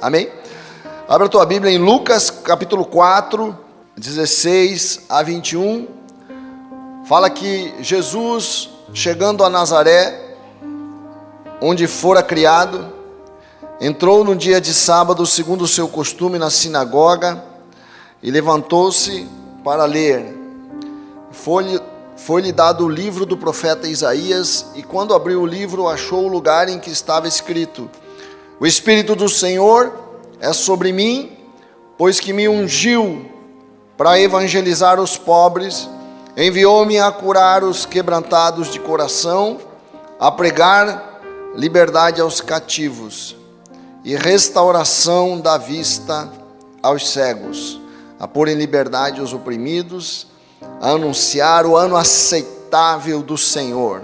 Amém? Abra a tua Bíblia em Lucas capítulo 4, 16 a 21. Fala que Jesus, chegando a Nazaré, onde fora criado, entrou no dia de sábado, segundo o seu costume, na sinagoga, e levantou-se para ler. Foi-lhe dado o livro do profeta Isaías, e quando abriu o livro, achou o lugar em que estava escrito: O Espírito do Senhor é sobre mim, pois que me ungiu para evangelizar os pobres, enviou-me a curar os quebrantados de coração, a pregar liberdade aos cativos e restauração da vista aos cegos, a pôr em liberdade os oprimidos, a anunciar o ano aceitável do Senhor.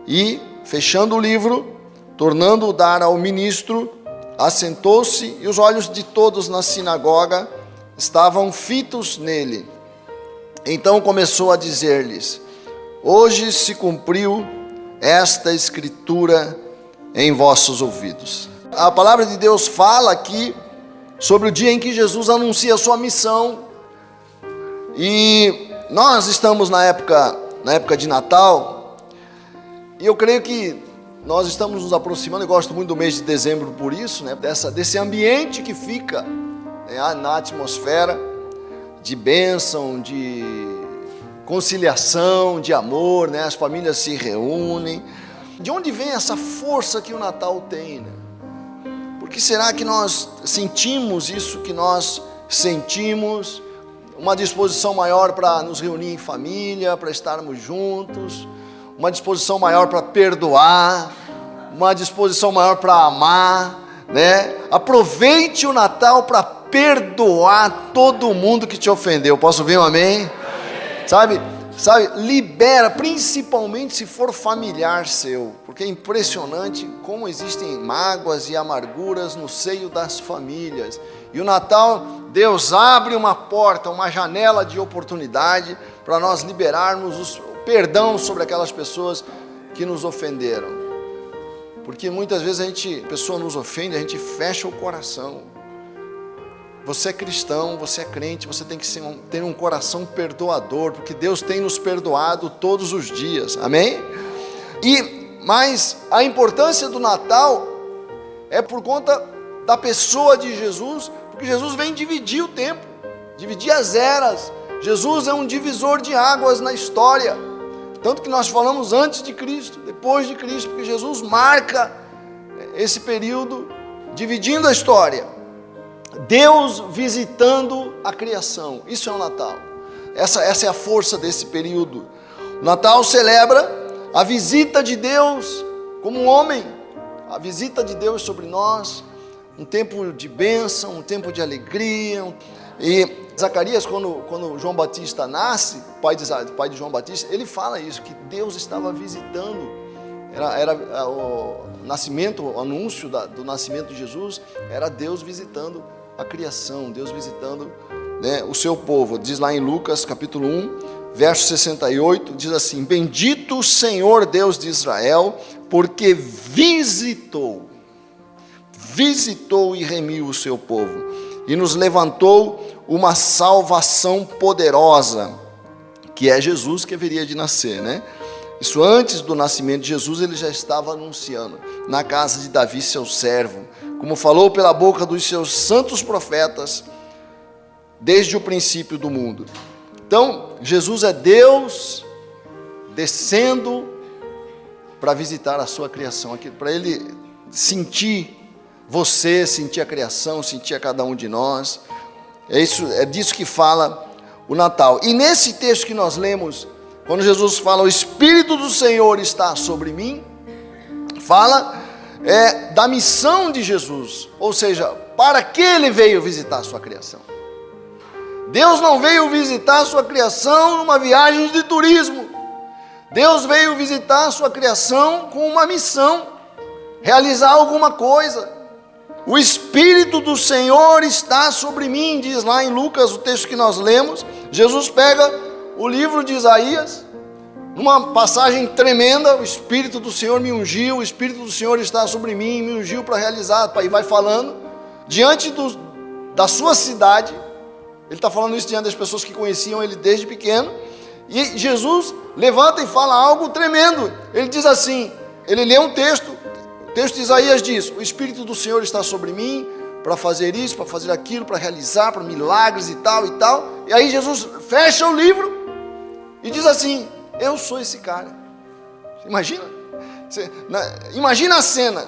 E, fechando o livro, tornando-o dar ao ministro, assentou-se, e os olhos de todos na sinagoga estavam fitos nele. Então começou a dizer-lhes: Hoje se cumpriu esta escritura em vossos ouvidos. A palavra de Deus fala aqui sobre o dia em que Jesus anuncia a sua missão. E nós estamos na época de Natal, e eu creio que nós estamos nos aproximando. Eu gosto muito do mês de dezembro por isso, né? Desse ambiente que fica, né, na atmosfera de bênção, de conciliação, de amor, né? As famílias se reúnem. De onde vem essa força que o Natal tem, né? Por que será que nós sentimos isso que nós sentimos? Uma disposição maior para nos reunir em família, para estarmos juntos, uma disposição maior para perdoar, uma disposição maior para amar, né? Aproveite o Natal para perdoar todo mundo que te ofendeu. Posso ouvir um amém? Sabe, libera, principalmente se for familiar seu, porque é impressionante como existem mágoas e amarguras no seio das famílias. E o Natal, Deus abre uma porta, uma janela de oportunidade para nós liberarmos o perdão sobre aquelas pessoas que nos ofenderam. Porque muitas vezes a pessoa nos ofende, a gente fecha o coração. Você é cristão, você é crente, você tem que ter um coração perdoador, porque Deus tem nos perdoado todos os dias, amém? Mas a importância do Natal é por conta da pessoa de Jesus, porque Jesus vem dividir o tempo, dividir as eras. Jesus é um divisor de águas na história, tanto que nós falamos antes de Cristo, depois de Cristo, porque Jesus marca esse período, dividindo a história. Deus visitando a criação, isso é o Natal. Essa é a força desse período. O Natal celebra a visita de Deus como um homem, a visita de Deus sobre nós, um tempo de bênção, um tempo de alegria. E Zacarias, quando João Batista nasce, pai de João Batista, ele fala isso, que Deus estava visitando. Era o nascimento, o anúncio do nascimento de Jesus, era Deus visitando a criação, Deus visitando, né, o seu povo. Diz lá em Lucas capítulo 1, verso 68, diz assim: Bendito o Senhor Deus de Israel, porque visitou e remiu o seu povo, e nos levantou uma salvação poderosa, que é Jesus que haveria de nascer, né? Isso antes do nascimento de Jesus, ele já estava anunciando, na casa de Davi seu servo, como falou pela boca dos seus santos profetas, desde o princípio do mundo. Então, Jesus é Deus descendo para visitar a sua criação, para ele sentir você, sentir a criação, sentir a cada um de nós. É disso que fala o Natal. E nesse texto que nós lemos, quando Jesus fala: O Espírito do Senhor está sobre mim, fala da missão de Jesus, ou seja, para que ele veio visitar a sua criação. Deus não veio visitar a sua criação numa viagem de turismo. Deus veio visitar a sua criação com uma missão, realizar alguma coisa. O Espírito do Senhor está sobre mim, diz lá em Lucas, o texto que nós lemos. Jesus pega o livro de Isaías, numa passagem tremenda: o Espírito do Senhor me ungiu, o Espírito do Senhor está sobre mim, me ungiu para realizar, e vai falando. diante da sua cidade. Ele está falando isso diante das pessoas que conheciam ele desde pequeno. E Jesus levanta e fala algo tremendo. Ele diz assim, ele lê um texto, o texto de Isaías diz: o Espírito do Senhor está sobre mim, para fazer isso, para fazer aquilo, para realizar, para milagres e tal e tal. E aí Jesus fecha o livro e diz assim: eu sou esse cara. Imagina, imagina a cena.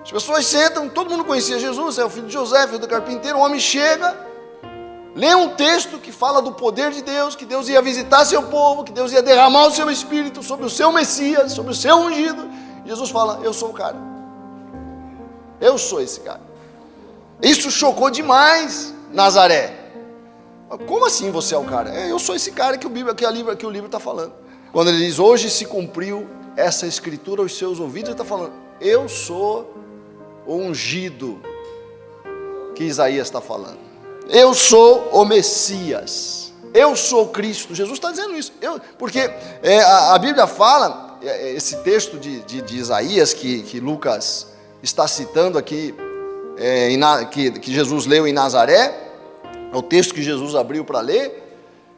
As pessoas sentam, todo mundo conhecia Jesus, é o filho de José, filho do carpinteiro. O homem chega, lê um texto que fala do poder de Deus, que Deus ia visitar seu povo, que Deus ia derramar o seu Espírito sobre o seu Messias, sobre o seu ungido. Jesus fala: eu sou o cara, eu sou esse cara. Isso chocou demais Nazaré. Como assim você é o cara? Eu sou esse cara que o livro está falando. Quando ele diz: hoje se cumpriu essa escritura aos seus ouvidos, ele está falando: eu sou o ungido que Isaías está falando. Eu sou o Messias, eu sou Cristo. Jesus está dizendo isso, porque a Bíblia fala, esse texto de Isaías que Lucas está citando aqui, que Jesus leu em Nazaré, é o texto que Jesus abriu para ler,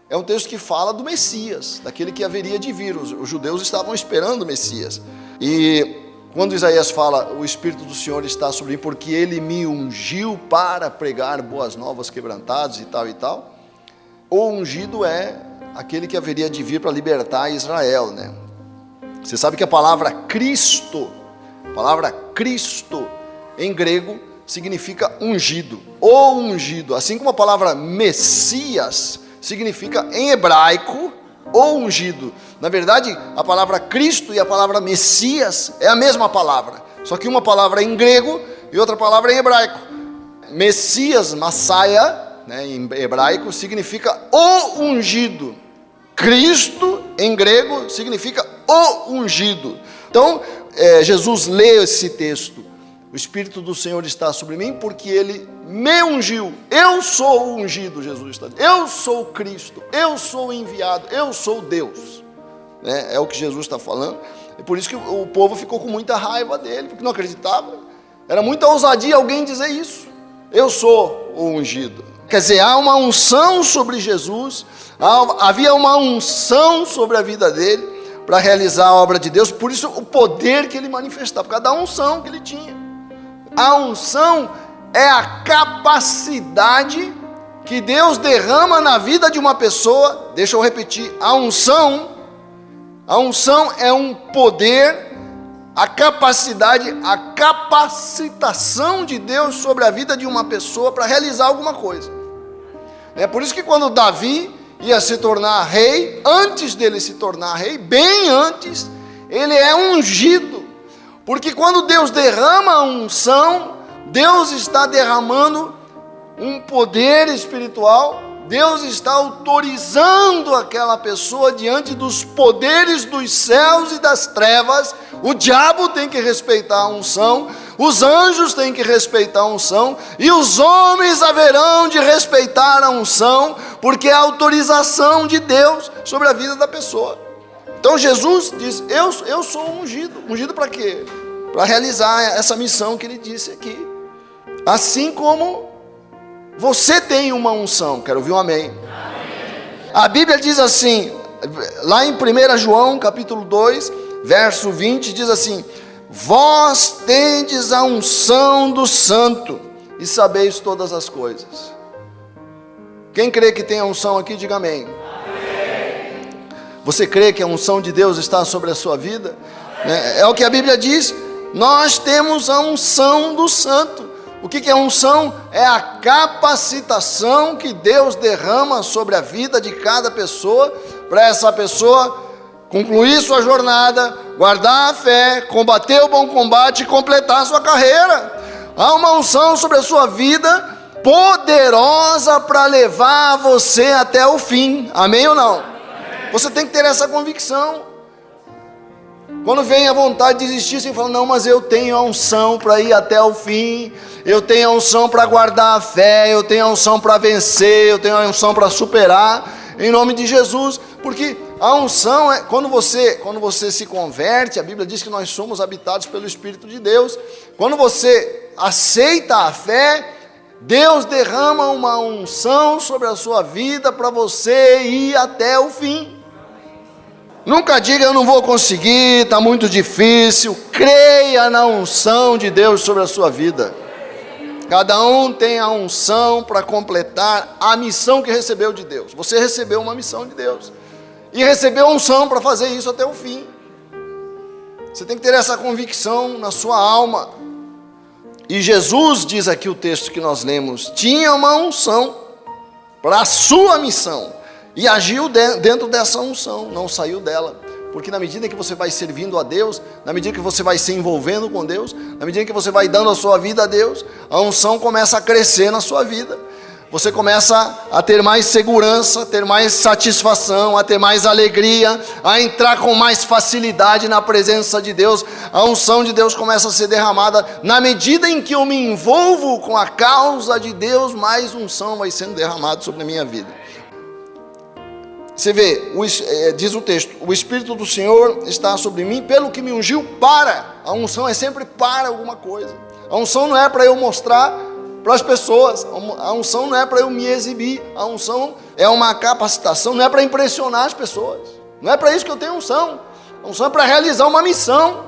é um texto que fala do Messias, daquele que haveria de vir. Os judeus estavam esperando o Messias. E quando Isaías fala: o Espírito do Senhor está sobre mim, porque Ele me ungiu para pregar boas novas quebrantados e tal, o ungido é aquele que haveria de vir para libertar Israel, né? Você sabe que a palavra Cristo em grego significa ungido, ou ungido, assim como a palavra Messias significa em hebraico o ungido. Na verdade, a palavra Cristo e a palavra Messias é a mesma palavra, só que uma palavra é em grego e outra palavra é em hebraico. Messias, Massaia, né, em hebraico, significa o ungido. Cristo, em grego, significa o ungido. Então, Jesus lê esse texto: o Espírito do Senhor está sobre mim, porque Ele me ungiu. Eu sou o ungido, Jesus está dizendo. Eu sou Cristo, eu sou o enviado, eu sou Deus. É o que Jesus está falando. É por isso que o povo ficou com muita raiva dele, porque não acreditava. Era muita ousadia alguém dizer isso: eu sou o ungido. Quer dizer, há uma unção sobre Jesus, havia uma unção sobre a vida dele, para realizar a obra de Deus. Por isso o poder que ele manifestava, por causa da unção que ele tinha. A unção é a capacidade que Deus derrama na vida de uma pessoa. Deixa eu repetir: a unção é um poder, a capacidade, a capacitação de Deus sobre a vida de uma pessoa para realizar alguma coisa. É por isso que quando Davi ia se tornar rei, antes dele se tornar rei, bem antes, ele é ungido. Porque quando Deus derrama a unção, Deus está derramando um poder espiritual, Deus está autorizando aquela pessoa diante dos poderes dos céus e das trevas. O diabo tem que respeitar a unção, os anjos têm que respeitar a unção, e os homens haverão de respeitar a unção, porque é a autorização de Deus sobre a vida da pessoa. Então Jesus diz: eu sou ungido. Ungido para quê? Para realizar essa missão que ele disse aqui. Assim como você tem uma unção. Quero ouvir um amém. Amém. A Bíblia diz assim, lá em 1 João capítulo 2, verso 20, diz assim: vós tendes a unção do Santo e sabeis todas as coisas. Quem crê que tem a unção aqui, diga amém. Amém. Você crê que a unção de Deus está sobre a sua vida? É o que a Bíblia diz. Nós temos a unção do Santo. O que é unção? É a capacitação que Deus derrama sobre a vida de cada pessoa, para essa pessoa concluir sua jornada, guardar a fé, combater o bom combate e completar a sua carreira. Há uma unção sobre a sua vida, poderosa para levar você até o fim. Amém ou não? Amém. Você tem que ter essa convicção. Quando vem a vontade de desistir, você fala: não, mas eu tenho a unção para ir até o fim, eu tenho a unção para guardar a fé, eu tenho a unção para vencer, eu tenho a unção para superar, em nome de Jesus. Porque a unção é, quando você se converte, a Bíblia diz que nós somos habitados pelo Espírito de Deus. Quando você aceita a fé, Deus derrama uma unção sobre a sua vida para você ir até o fim. Nunca diga eu não vou conseguir, está muito difícil. Creia na unção de Deus sobre a sua vida. Cada um tem a unção para completar a missão que recebeu de Deus. Você recebeu uma missão de Deus e recebeu a unção para fazer isso até o fim. Você tem que ter essa convicção na sua alma. E Jesus, diz aqui o texto que nós lemos, tinha uma unção para a sua missão e agiu dentro dessa unção, não saiu dela. Porque na medida que você vai servindo a Deus, na medida que você vai se envolvendo com Deus, na medida que você vai dando a sua vida a Deus, a unção começa a crescer na sua vida. Você começa a ter mais segurança, a ter mais satisfação, a ter mais alegria, a entrar com mais facilidade na presença de Deus. A unção de Deus começa a ser derramada. Na medida em que eu me envolvo com a causa de Deus, mais unção vai sendo derramada sobre a minha vida. Você vê, diz o texto, o Espírito do Senhor está sobre mim, pelo que me ungiu para. A unção é sempre para alguma coisa. A unção não é para eu mostrar para as pessoas, a unção não é para eu me exibir, a unção é uma capacitação, não é para impressionar as pessoas, não é para isso que eu tenho unção, a unção é para realizar uma missão.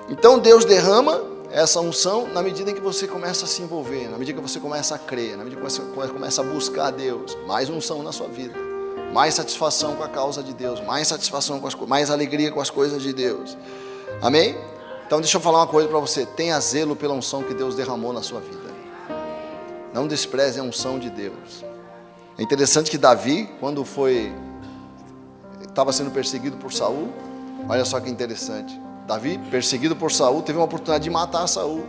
Então Deus derrama essa unção na medida em que você começa a se envolver, na medida que você começa a crer, na medida que você começa a buscar a Deus, mais unção na sua vida, mais satisfação com a causa de Deus, mais satisfação mais alegria com as coisas de Deus, amém? Então deixa eu falar uma coisa para você, tenha zelo pela unção que Deus derramou na sua vida, não despreze a unção de Deus. É interessante que Davi, quando estava sendo perseguido por Saul, olha só que interessante, Davi, perseguido por Saul, teve uma oportunidade de matar Saul,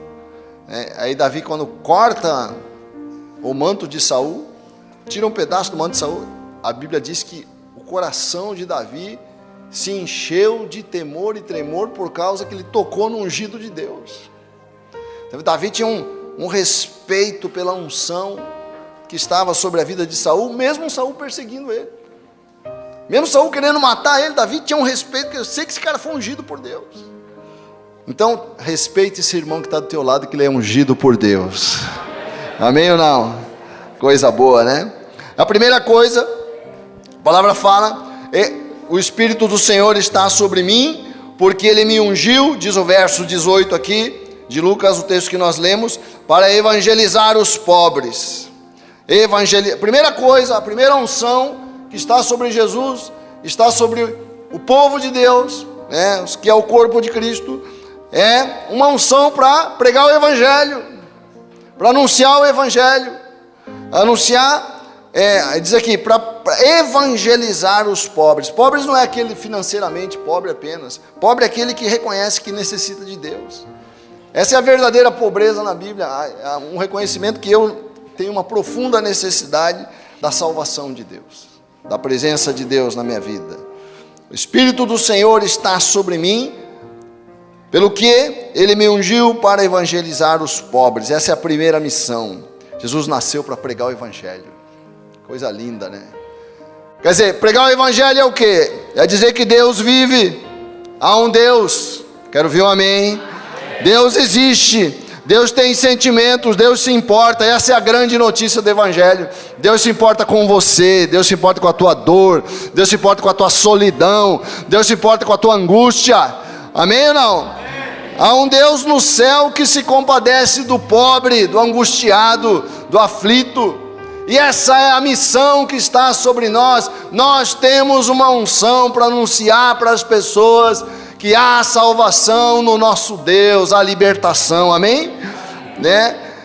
aí Davi, quando corta o manto de Saul, tira um pedaço do manto de Saul, a Bíblia diz que o coração de Davi se encheu de temor e tremor por causa que ele tocou no ungido de Deus. Davi tinha um respeito pela unção que estava sobre a vida de Saul, mesmo Saul perseguindo ele, mesmo Saul querendo matar ele, Davi tinha um respeito, porque eu sei que esse cara foi ungido por Deus. Então respeite esse irmão que está do teu lado, que ele é ungido por Deus, amém ou não? Coisa boa, né? A primeira coisa, a palavra fala, o Espírito do Senhor está sobre mim, porque Ele me ungiu, diz o verso 18 aqui, de Lucas, o texto que nós lemos, para evangelizar os pobres. Primeira coisa, a primeira unção que está sobre Jesus, está sobre o povo de Deus, que é o corpo de Cristo, é uma unção para pregar o Evangelho, para anunciar o Evangelho, diz aqui, para evangelizar os pobres. Pobres não é aquele financeiramente pobre apenas. Pobre é aquele que reconhece que necessita de Deus. Essa é a verdadeira pobreza na Bíblia. Um reconhecimento que eu tenho uma profunda necessidade da salvação de Deus, da presença de Deus na minha vida. O Espírito do Senhor está sobre mim, pelo que Ele me ungiu para evangelizar os pobres. Essa é a primeira missão. Jesus nasceu para pregar o Evangelho. Coisa linda, né? Quer dizer, pregar o Evangelho é o quê? É dizer que Deus vive. Há um Deus. Quero ouvir um amém. Deus existe. Deus tem sentimentos. Deus se importa. Essa é a grande notícia do Evangelho. Deus se importa com você. Deus se importa com a tua dor. Deus se importa com a tua solidão. Deus se importa com a tua angústia. Amém ou não? Há um Deus no céu que se compadece do pobre, do angustiado, do aflito. E essa é a missão que está sobre nós. Nós temos uma unção para anunciar para as pessoas que há salvação no nosso Deus, a libertação, amém?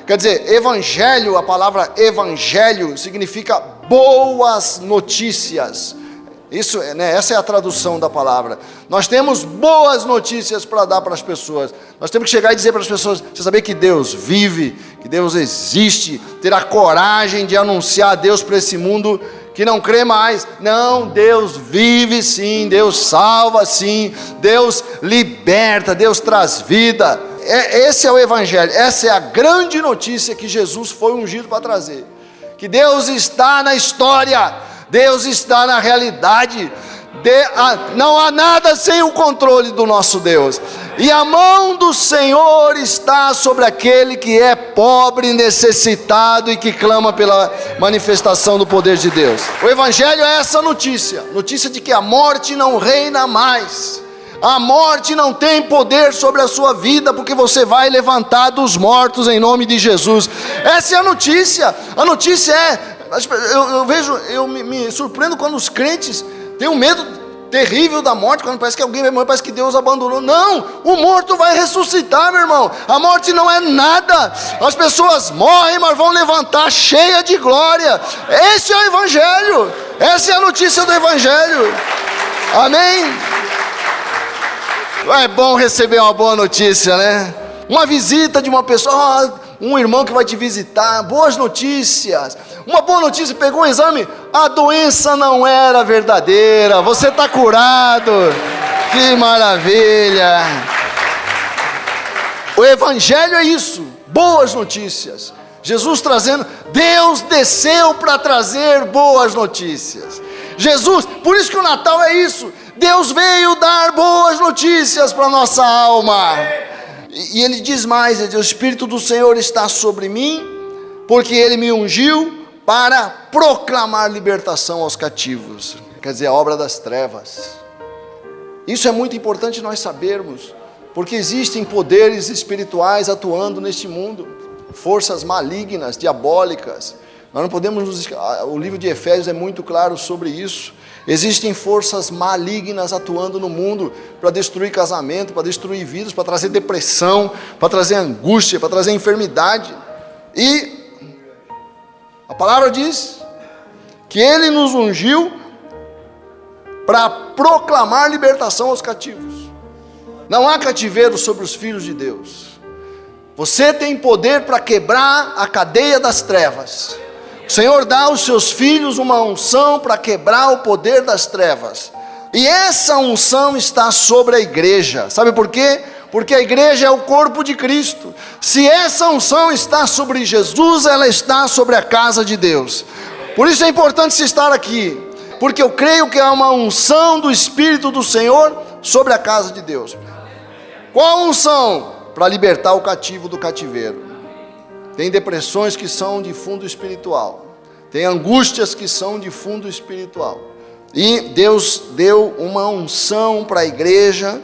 Quer dizer, evangelho, a palavra evangelho significa boas notícias. Isso, essa é a tradução da palavra. Nós temos boas notícias para dar para as pessoas. Nós temos que chegar e dizer para as pessoas: você sabia que Deus vive, que Deus existe, ter a coragem de anunciar a Deus para esse mundo que não crê mais. Não, Deus vive sim, Deus salva sim, Deus liberta, Deus traz vida. Esse é o Evangelho, essa é a grande notícia que Jesus foi ungido para trazer. Que Deus está na história, Deus está na realidade, não há nada sem o controle do nosso Deus. E a mão do Senhor está sobre aquele que é pobre, necessitado e que clama pela manifestação do poder de Deus. O Evangelho é essa notícia de que a morte não reina mais. A morte não tem poder sobre a sua vida, porque você vai levantar dos mortos em nome de Jesus. Essa é a notícia. A notícia é, eu me surpreendo quando os crentes têm um medo terrível da morte, quando parece que alguém vai morrer, parece que Deus abandonou. Não, o morto vai ressuscitar, meu irmão. A morte não é nada. As pessoas morrem, mas vão levantar cheia de glória. Esse é o Evangelho. Essa é a notícia do Evangelho. Amém? É bom receber uma boa notícia, né? Uma visita de uma pessoa, um irmão que vai te visitar, boas notícias. Uma boa notícia, pegou um exame, a doença não era verdadeira, você está curado. Que maravilha! O Evangelho é isso, boas notícias. Jesus trazendo, Deus desceu para trazer boas notícias. Jesus, por isso que o Natal é isso. Deus veio dar boas notícias para a nossa alma. E ele diz mais, ele diz, o Espírito do Senhor está sobre mim, porque ele me ungiu para proclamar libertação aos cativos. Quer dizer, a obra das trevas. Isso é muito importante nós sabermos, porque existem poderes espirituais atuando neste mundo, forças malignas, diabólicas. Nós não podemos, o livro de Efésios é muito claro sobre isso. Existem forças malignas atuando no mundo para destruir casamento, para destruir vidas, para trazer depressão, para trazer angústia, para trazer enfermidade. E a palavra diz que ele nos ungiu para proclamar libertação aos cativos. Não há cativeiro sobre os filhos de Deus. Você tem poder para quebrar a cadeia das trevas. O Senhor dá aos seus filhos uma unção para quebrar o poder das trevas. E essa unção está sobre a igreja. Sabe por quê? Porque a igreja é o corpo de Cristo. Se essa unção está sobre Jesus, ela está sobre a casa de Deus. Por isso é importante se estar aqui, porque eu creio que há uma unção do Espírito do Senhor sobre a casa de Deus. Qual a unção? Para libertar o cativo do cativeiro. Tem depressões que são de fundo espiritual. Tem angústias que são de fundo espiritual. E Deus deu uma unção para a igreja,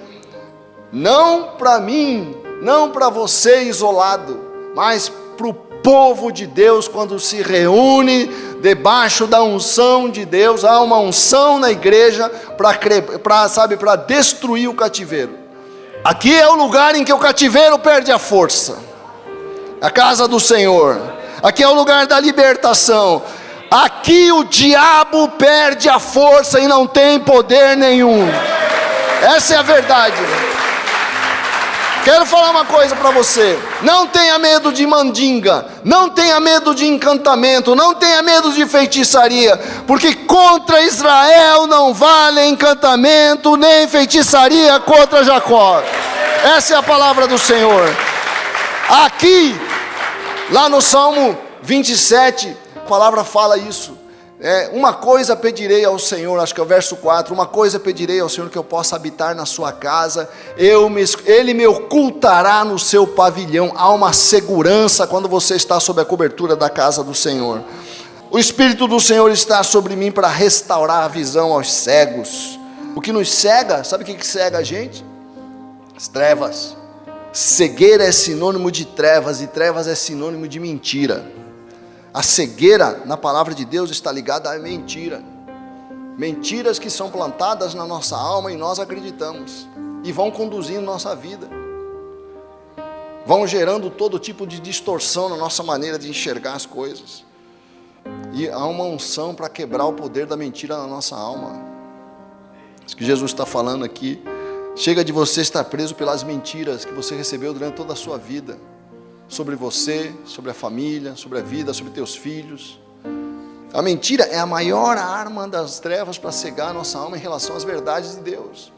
não para mim, não para você isolado, mas para o povo de Deus, quando se reúne debaixo da unção de Deus. Há uma unção na igreja para destruir o cativeiro. Aqui é o lugar em que o cativeiro perde a força. A casa do Senhor. Aqui é o lugar da libertação. Aqui o diabo perde a força e não tem poder nenhum. Essa é a verdade. Quero falar uma coisa para você. Não tenha medo de mandinga. Não tenha medo de encantamento. Não tenha medo de feitiçaria. Porque contra Israel não vale encantamento nem feitiçaria contra Jacó. Essa é a palavra do Senhor. Aqui, lá no Salmo 27, a palavra fala isso. Uma coisa pedirei ao Senhor, acho que é o verso 4, uma coisa pedirei ao Senhor, que eu possa habitar na sua casa, Ele me ocultará no seu pavilhão. Há uma segurança quando você está sob a cobertura da casa do Senhor. O Espírito do Senhor está sobre mim para restaurar a visão aos cegos. O que nos cega, sabe o que cega a gente? As trevas. Cegueira é sinônimo de trevas, e trevas é sinônimo de mentira. A cegueira na palavra de Deus está ligada à mentira. Mentiras que são plantadas na nossa alma e nós acreditamos, e vão conduzindo nossa vida, vão gerando todo tipo de distorção na nossa maneira de enxergar as coisas. E há uma unção para quebrar o poder da mentira na nossa alma. Isso que Jesus está falando aqui. Chega de você estar preso pelas mentiras que você recebeu durante toda a sua vida. Sobre você, sobre a família, sobre a vida, sobre teus filhos. A mentira é a maior arma das trevas para cegar a nossa alma em relação às verdades de Deus.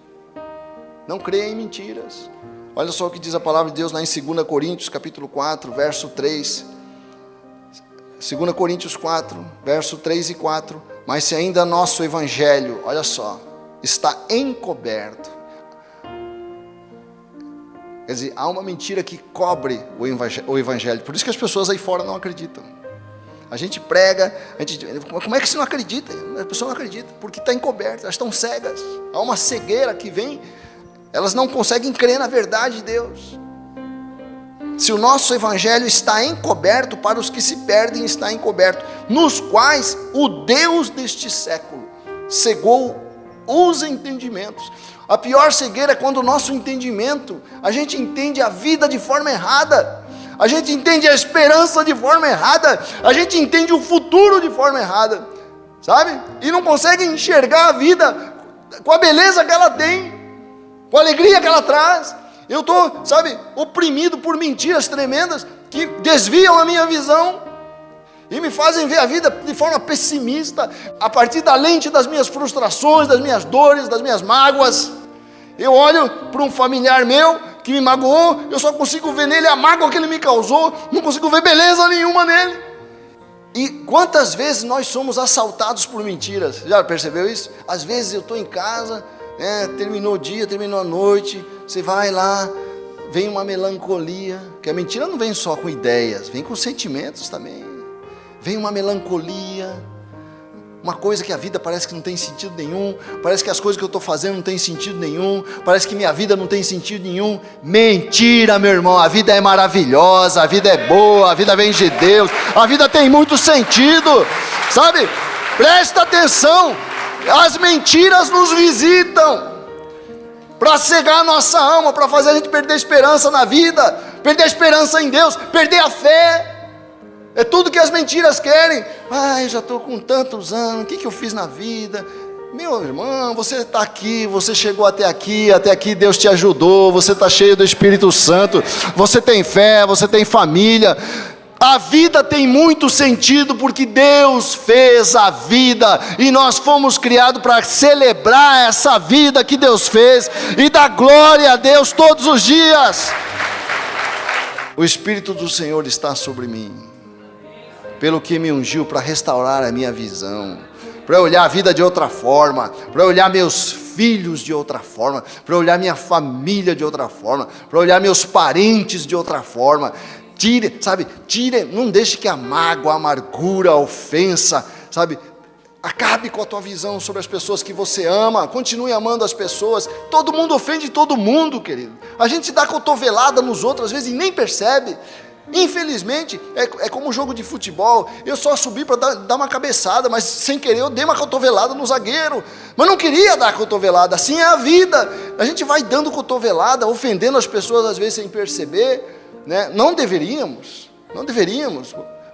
Não creia em mentiras. Olha só o que diz a palavra de Deus lá em 2 Coríntios, capítulo 4, verso 3. 2 Coríntios 4, verso 3 e 4. Mas se ainda nosso evangelho, olha só, está encoberto. Quer dizer, há uma mentira que cobre o evangelho. Por isso que as pessoas aí fora não acreditam. A gente prega, como é que você não acredita? A pessoa não acredita, porque está encoberta, elas estão cegas. Há uma cegueira que vem, elas não conseguem crer na verdade de Deus. Se o nosso evangelho está encoberto, para os que se perdem está encoberto, nos quais o Deus deste século cegou os entendimentos. A pior cegueira é quando o nosso entendimento, a gente entende a vida de forma errada, a gente entende a esperança de forma errada, a gente entende o futuro de forma errada, sabe? E não consegue enxergar a vida com a beleza que ela tem, com a alegria que ela traz. Eu estou, sabe, oprimido por mentiras tremendas que desviam a minha visão e me fazem ver a vida de forma pessimista, a partir da lente das minhas frustrações, das minhas dores, das minhas mágoas. Eu olho para um familiar meu que me magoou, eu só consigo ver nele a mágoa que ele me causou, não consigo ver beleza nenhuma nele. E quantas vezes nós somos assaltados por mentiras? Já percebeu isso? Às vezes eu estou em casa, terminou o dia, terminou a noite, você vai lá, vem uma melancolia, que a mentira não vem só com ideias, vem com sentimentos também. Vem uma melancolia, uma coisa que a vida parece que não tem sentido nenhum, parece que as coisas que eu estou fazendo não tem sentido nenhum, parece que minha vida não tem sentido nenhum. Mentira, meu irmão, a vida é maravilhosa, a vida é boa, a vida vem de Deus, a vida tem muito sentido, sabe? Presta atenção, as mentiras nos visitam para cegar a nossa alma, para fazer a gente perder a esperança na vida, perder a esperança em Deus, perder a fé. É tudo que as mentiras querem. Eu já estou com tantos anos, o que eu fiz na vida? Meu irmão, você está aqui, você chegou até aqui Deus te ajudou, você está cheio do Espírito Santo, você tem fé, você tem família. A vida tem muito sentido porque Deus fez a vida e nós fomos criados para celebrar essa vida que Deus fez e dar glória a Deus todos os dias. O Espírito do Senhor está sobre mim, pelo que me ungiu para restaurar a minha visão, para olhar a vida de outra forma, para olhar meus filhos de outra forma, para olhar minha família de outra forma, para olhar meus parentes de outra forma. Tire, não deixe que a mágoa, a amargura, a ofensa, acabe com a tua visão sobre as pessoas que você ama. Continue amando as pessoas. Todo mundo ofende todo mundo, querido. A gente dá cotovelada nos outros, às vezes, e nem percebe. Infelizmente, é como um jogo de futebol. Eu só subi para dar uma cabeçada, mas sem querer eu dei uma cotovelada no zagueiro, mas não queria dar cotovelada. Assim é a vida, a gente vai dando cotovelada, ofendendo as pessoas às vezes sem perceber, né? Não deveríamos.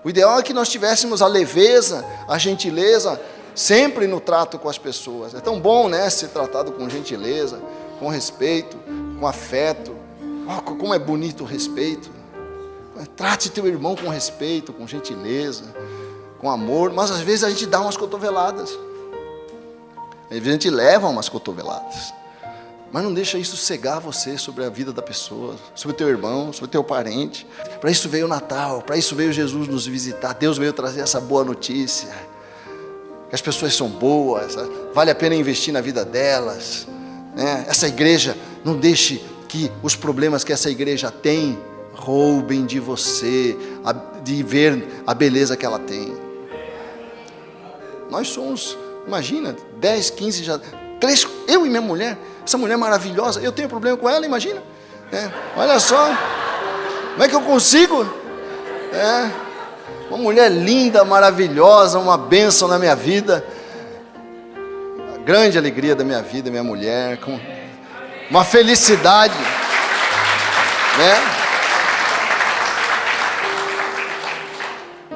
O ideal é que nós tivéssemos a leveza, a gentileza sempre no trato com as pessoas. É tão bom, né, ser tratado com gentileza, com respeito, com afeto. Como é bonito o respeito. Trate teu irmão com respeito, com gentileza, com amor, mas às vezes a gente dá umas cotoveladas, às vezes a gente leva umas cotoveladas, mas não deixa isso cegar você sobre a vida da pessoa, sobre o teu irmão, sobre o teu parente. Para isso veio o Natal, para isso veio Jesus nos visitar, Deus veio trazer essa boa notícia, que as pessoas são boas, vale a pena investir na vida delas, né? Essa igreja, não deixe que os problemas que essa igreja tem roubem de você, de ver a beleza que ela tem. Nós somos, imagina, 10, 15, 3, eu e minha mulher, essa mulher maravilhosa, eu tenho problema com ela, imagina, olha só, como é que eu consigo, uma mulher linda, maravilhosa, uma bênção na minha vida, a grande alegria da minha vida, minha mulher, com uma felicidade, né?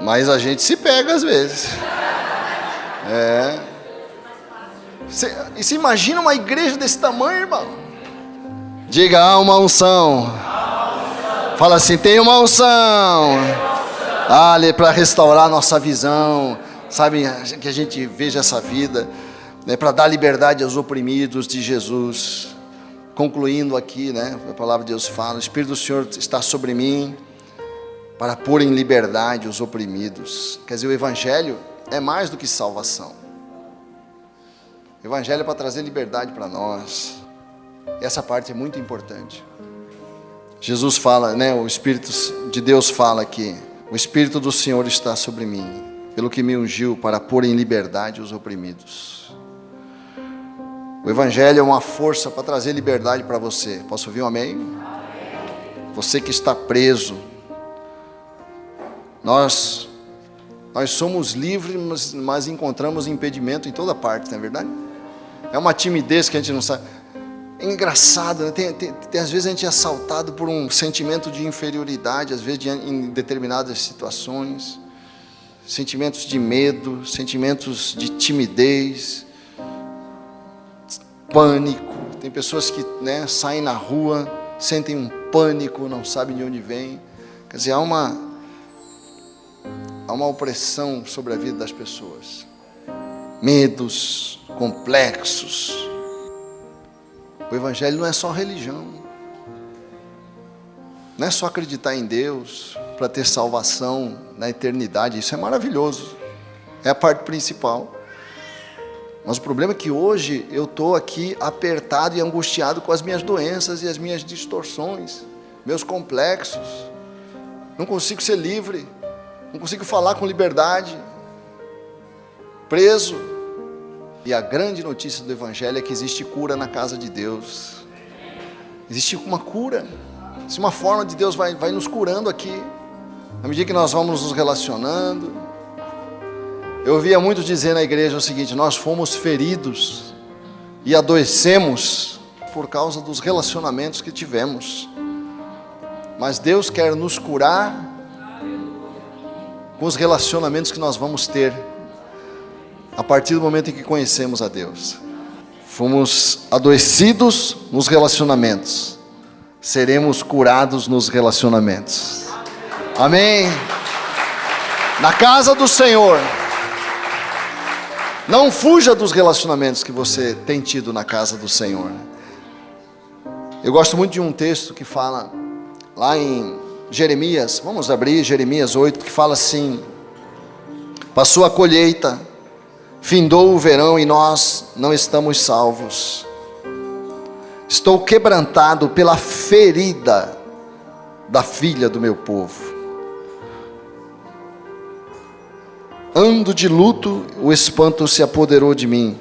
Mas a gente se pega às vezes. E se imagina uma igreja desse tamanho, irmão? Diga, há uma unção. Fala assim, tem uma unção. Para restaurar a nossa visão. Que a gente veja essa vida, né, para dar liberdade aos oprimidos de Jesus. Concluindo aqui, né, a palavra de Deus fala, o Espírito do Senhor está sobre mim, para pôr em liberdade os oprimidos. Quer dizer, o Evangelho é mais do que salvação. O Evangelho é para trazer liberdade para nós. Essa parte é muito importante. Jesus fala, né? O Espírito de Deus fala que o Espírito do Senhor está sobre mim, pelo que me ungiu para pôr em liberdade os oprimidos. O Evangelho é uma força para trazer liberdade para você. Posso ouvir um amém? Você que está preso. Nós somos livres, mas encontramos impedimento em toda parte, não é verdade? É uma timidez que a gente não sabe. É engraçado, né? Às vezes a gente é assaltado por um sentimento de inferioridade, às vezes em determinadas situações, sentimentos de medo, sentimentos de timidez, pânico. Tem pessoas que, né, saem na rua, sentem um pânico, não sabem de onde vem. Quer dizer, há uma opressão sobre a vida das pessoas, medos complexos. O Evangelho não é só religião, não é só acreditar em Deus para ter salvação na eternidade. Isso é maravilhoso, é a parte principal. Mas o problema é que hoje eu estou aqui apertado e angustiado com as minhas doenças e as minhas distorções, meus complexos. Não consigo ser livre, não consigo falar com liberdade, preso. E a grande notícia do Evangelho é que existe cura na casa de Deus. Existe uma cura. Existe uma forma de Deus vai nos curando aqui, à medida que nós vamos nos relacionando. Eu ouvia muitos dizer na igreja o seguinte: nós fomos feridos e adoecemos por causa dos relacionamentos que tivemos. Mas Deus quer nos curar com os relacionamentos que nós vamos ter a partir do momento em que conhecemos a Deus. Fomos adoecidos nos relacionamentos, seremos curados nos relacionamentos. Amém? Na casa do Senhor. Não fuja dos relacionamentos que você tem tido na casa do Senhor. Eu gosto muito de um texto que fala lá em Jeremias, vamos abrir Jeremias 8, que fala assim: passou a colheita, findou o verão e nós não estamos salvos. Estou quebrantado pela ferida da filha do meu povo. Ando de luto, o espanto se apoderou de mim.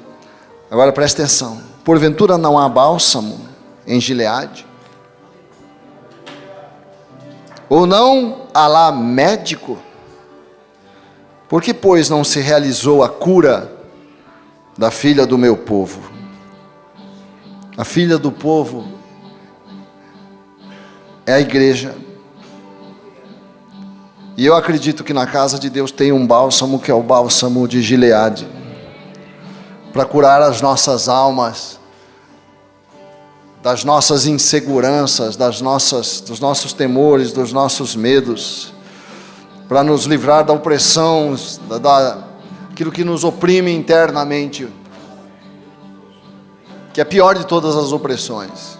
Agora presta atenção: porventura não há bálsamo em Gileade? Ou não há lá médico? Por que, pois, não se realizou a cura da filha do meu povo? A filha do povo é a igreja. E eu acredito que na casa de Deus tem um bálsamo, que é o bálsamo de Gileade, para curar as nossas almas das nossas inseguranças, dos nossos temores, dos nossos medos, para nos livrar da opressão, daquilo que nos oprime internamente, que é a pior de todas as opressões.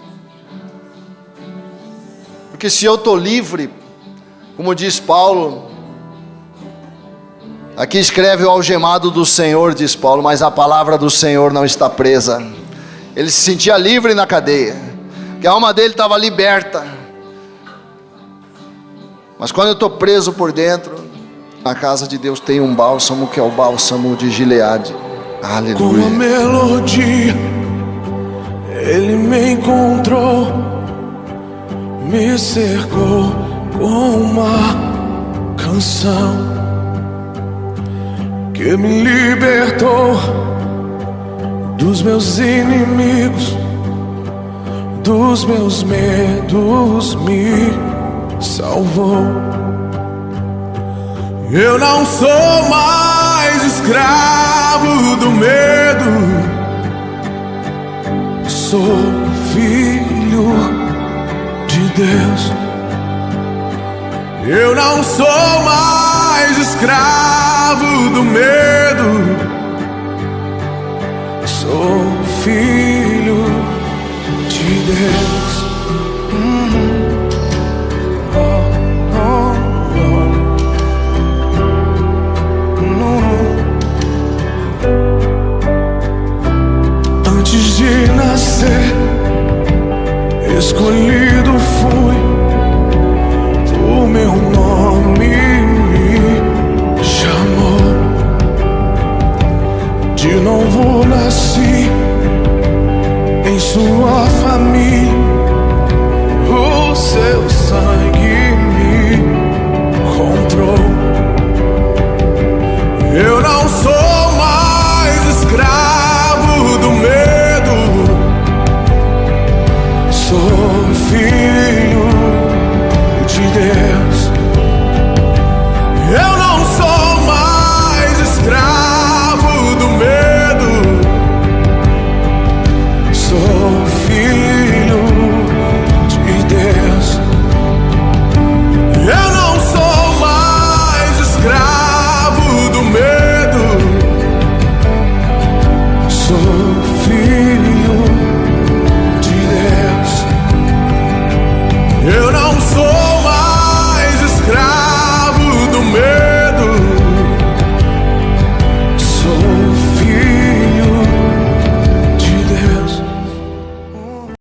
Porque se eu estou livre, como diz Paulo, aqui escreve o algemado do Senhor, diz Paulo, mas a palavra do Senhor não está presa. Ele se sentia livre na cadeia, que a alma dele estava liberta. Mas quando eu estou preso por dentro, na casa de Deus tem um bálsamo, que é o bálsamo de Gileade. Aleluia. Com a melodia, Ele me encontrou, me cercou com uma canção que me libertou dos meus inimigos, dos meus medos, me salvou. Eu não sou mais escravo do medo, sou filho de Deus. Eu não sou mais escravo do medo, sou filho de Deus. Antes de nascer, escolhi